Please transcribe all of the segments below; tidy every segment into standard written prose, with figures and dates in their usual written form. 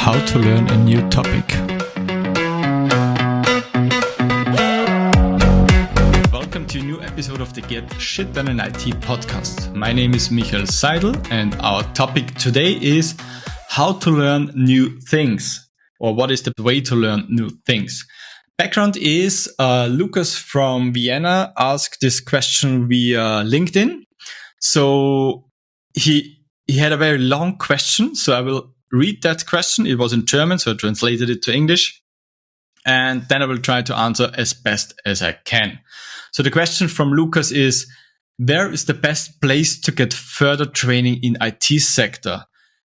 how to learn a new topic. Welcome to a new episode of the Get Shit Done in IT podcast. My name is Michael Seidl, and our topic today is how to learn new things, or what is the way to learn new things. Background is Lucas from Vienna asked this question via LinkedIn. So he had a very long question, so I will read that question. It was in German, so I translated it to English, and then I will try to answer as best as I can. So the question from Lucas is, where is the best place to get further training in IT sector?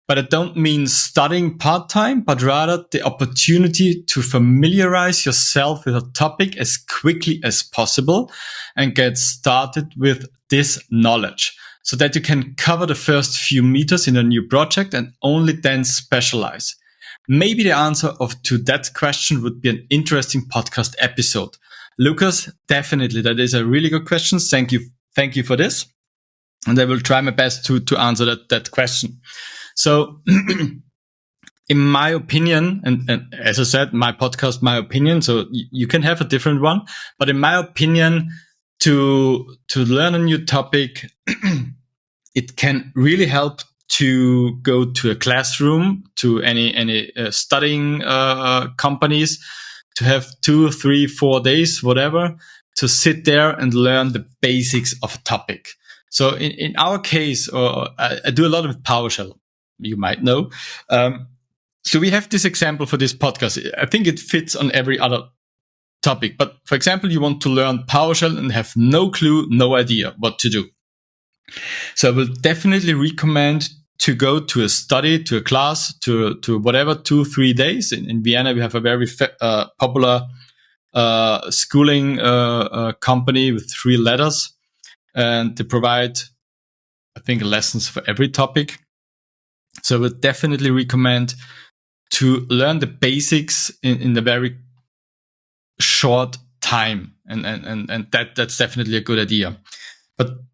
But I don't mean studying part-time, but rather the opportunity to familiarize yourself with a topic as quickly as possible and get started with this knowledge, so that you can cover the first few meters in a new project and only then specialize. Maybe the answer to that question would be an interesting podcast episode. Lucas, definitely. That is a really good question. Thank you for this. And I will try my best to answer that question. So in my opinion, and as I said, my podcast, my opinion, so you can have a different one, but in my opinion, to learn a new topic, it can really help to go to a classroom, to any studying companies, to have 2, 3, 4 days, whatever, to sit there and learn the basics of a topic. So in our case, I do a lot of PowerShell, you might know. So we have this example for this podcast. I think it fits on every other topic. But for example, you want to learn PowerShell and have no clue, no idea what to do. So I will definitely recommend to go to a study, to a class, to whatever, 2, 3 days. In Vienna, we have a very popular schooling company with 3 letters, and they provide, I think, lessons for every topic. So I would definitely recommend to learn the basics in the very short time, and that's definitely a good idea. But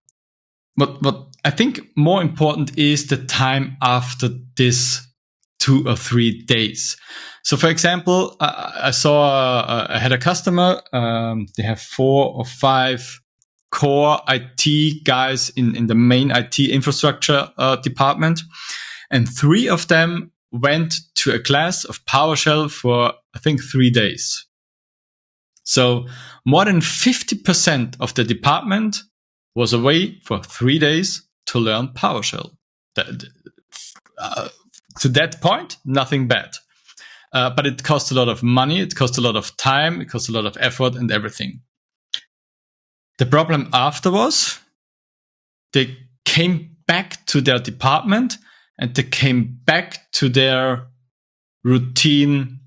what I think more important is the time after this 2 or 3 days. So for example, I had a customer, they have 4 or 5 core IT guys in the main IT infrastructure department. And 3 of them went to a class of PowerShell for, I think, 3 days. So more than 50% of the department was away for 3 days to learn PowerShell. To that point, nothing bad. But it cost a lot of money, it cost a lot of time, it cost a lot of effort and everything. The problem after was they came back to their department and they came back to their routine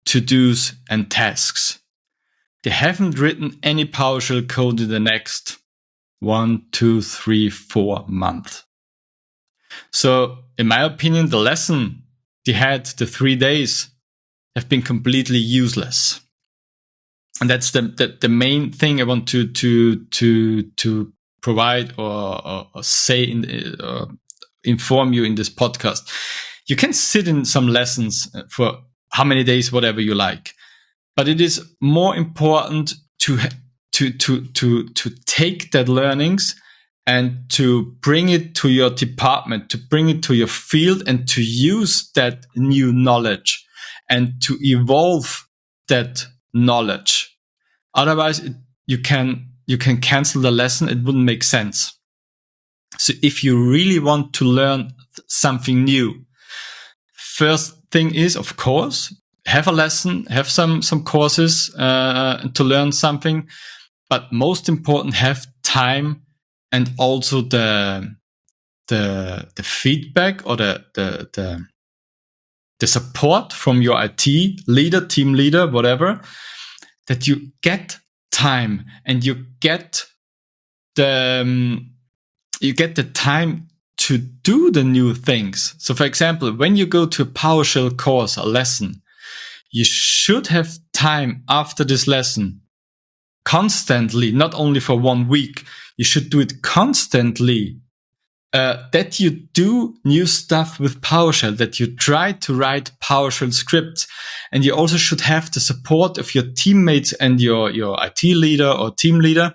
to-dos and tasks. They haven't written any PowerShell code in the next 1, 2, 3, 4 months. So in my opinion, the lesson they had, the 3 days, have been completely useless. And that's the main thing I want to provide or say inform you in this podcast. You can sit in some lessons for how many days, whatever you like, but it is more important to take that learnings and to bring it to your department, to bring it to your field, and to use that new knowledge and to evolve that knowledge. Otherwise, you can cancel the lesson. It wouldn't make sense. So if you really want to learn something new, first thing is, of course, have a lesson, have some courses to learn something. But most important, have time and also the feedback or the support from your IT leader, team leader, whatever, that you get time and you get the time to do the new things. So for example, when you go to a PowerShell course, a lesson, you should have time after this lesson constantly, not only for 1 week. You should do it constantly that you do new stuff with PowerShell, that you try to write PowerShell scripts, and you also should have the support of your teammates and your IT leader or team leader,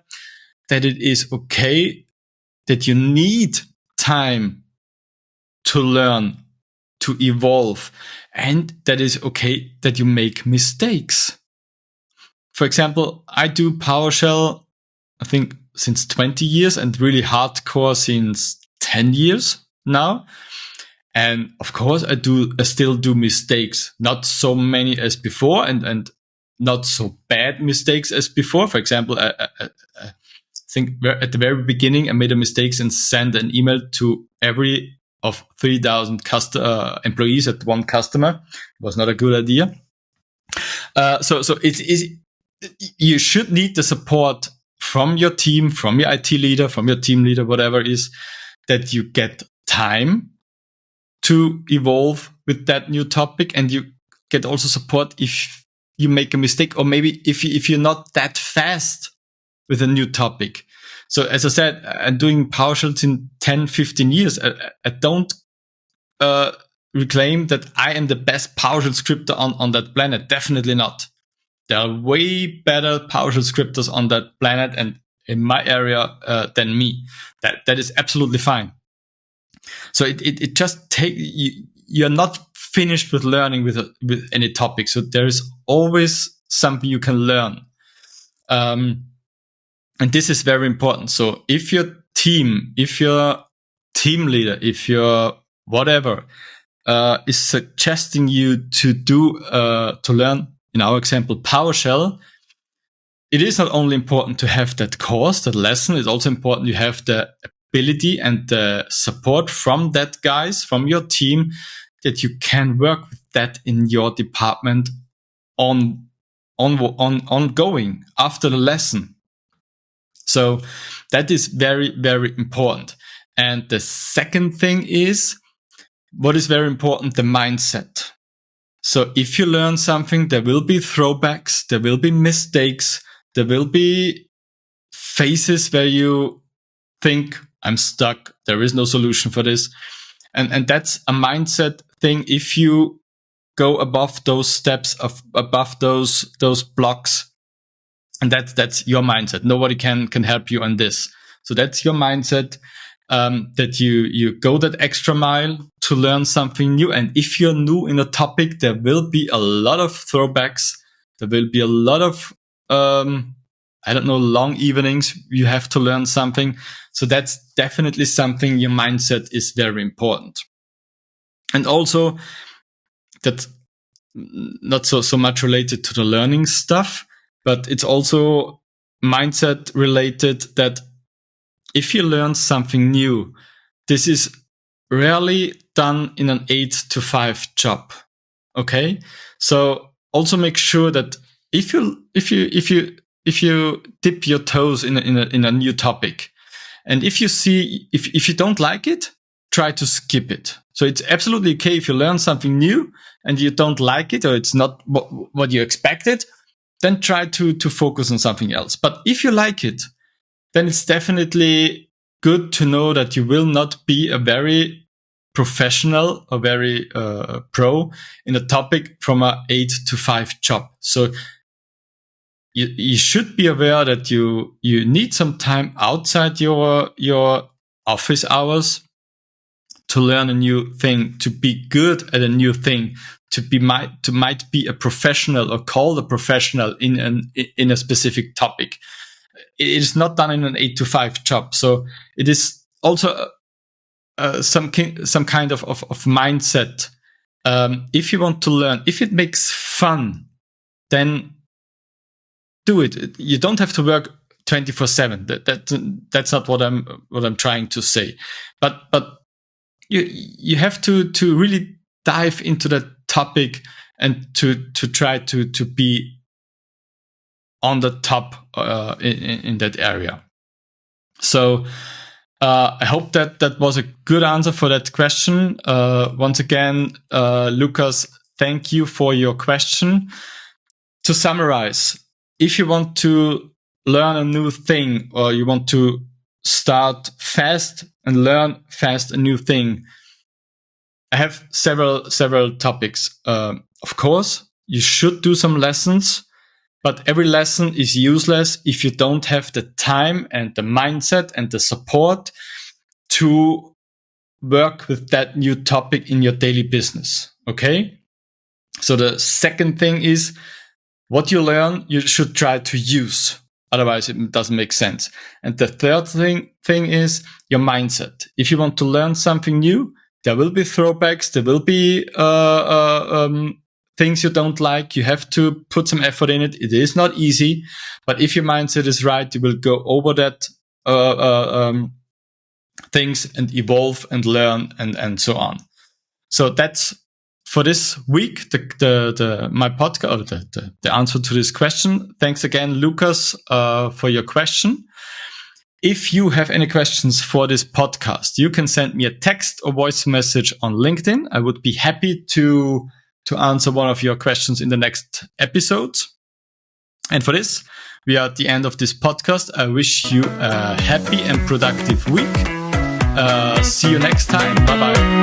that it is okay, that you need time to learn, to evolve, and that is okay that you make mistakes. For example, I do PowerShell, I think, since 20 years and really hardcore since 10 years now. And of course, I still do mistakes, not so many as before, and not so bad mistakes as before. For example, I think at the very beginning, I made a mistake and sent an email to every of 3,000 employees at one customer. It was not a good idea. So you should need the support from your team, from your IT leader, from your team leader, whatever it is, that you get time to evolve with that new topic, and you get also support if you make a mistake, or maybe if you're not that fast with a new topic. So as I said, I'm doing PowerShell in 10, 15 years. I don't reclaim that I am the best PowerShell scripter on that planet. Definitely not. There are way better PowerShell scripters on that planet and in my area than me. That is absolutely fine. So it just you're not finished with learning with any topic. So there is always something you can learn. And this is very important. So if your team leader, if your whatever is suggesting you to learn, in our example, PowerShell, it is not only important to have that course, that lesson. It's also important you have the ability and the support from that guys, from your team, that you can work with that in your department ongoing after the lesson. So that is very, very important. And the second thing is, what is very important, the mindset. So if you learn something, there will be throwbacks, there will be mistakes, there will be phases where you think, I'm stuck, there is no solution for this. And that's a mindset thing. If you go above those steps, above those blocks, and that's your mindset. Nobody can help you on this. So that's your mindset, that you go that extra mile to learn something new. And if you're new in a topic, there will be a lot of throwbacks. There will be a lot of, long evenings. You have to learn something. So that's definitely something. Your mindset is very important. And also, that's not so much related to the learning stuff, but it's also mindset related, that if you learn something new, this is rarely done in an 8-to-5 job. Okay. So also make sure that if you dip your toes in a new topic, and if you don't like it, try to skip it. So it's absolutely okay if you learn something new and you don't like it, or it's not what you expected, then try to focus on something else. But if you like it, then it's definitely good to know that you will not be a very professional or very pro in a topic from a 8-to-5 job. So you should be aware that you need some time outside your office hours to learn a new thing, to be good at a new thing, might be a professional or called a professional in a specific topic. It is not done in an 8-to-5 job. So it is also some kind of mindset. If you want to learn, if it makes fun, then do it. You don't have to work 24/7. That's not what I'm trying to say. But you have to really dive into that topic and to try to be on the top in that area. So I hope that was a good answer for that question. Once again, Lucas, thank you for your question. To summarize, if you want to learn a new thing, or you want to start fast and learn fast a new thing, I have several topics. Of course, you should do some lessons, but every lesson is useless if you don't have the time and the mindset and the support to work with that new topic in your daily business. Okay? So the second thing is, what you learn, you should try to use. Otherwise, it doesn't make sense. And the third thing is your mindset. If you want to learn something new, there will be throwbacks. There will be things you don't like. You have to put some effort in it. It is not easy, but if your mindset is right, you will go over that things and evolve and learn and so on. So that's for this week, my podcast, or the answer to this question. Thanks again, Lucas, for your question. If you have any questions for this podcast, you can send me a text or voice message on LinkedIn. I would be happy to answer one of your questions in the next episodes. And for this, we are at the end of this podcast. I wish you a happy and productive week. See you next time. Bye-bye.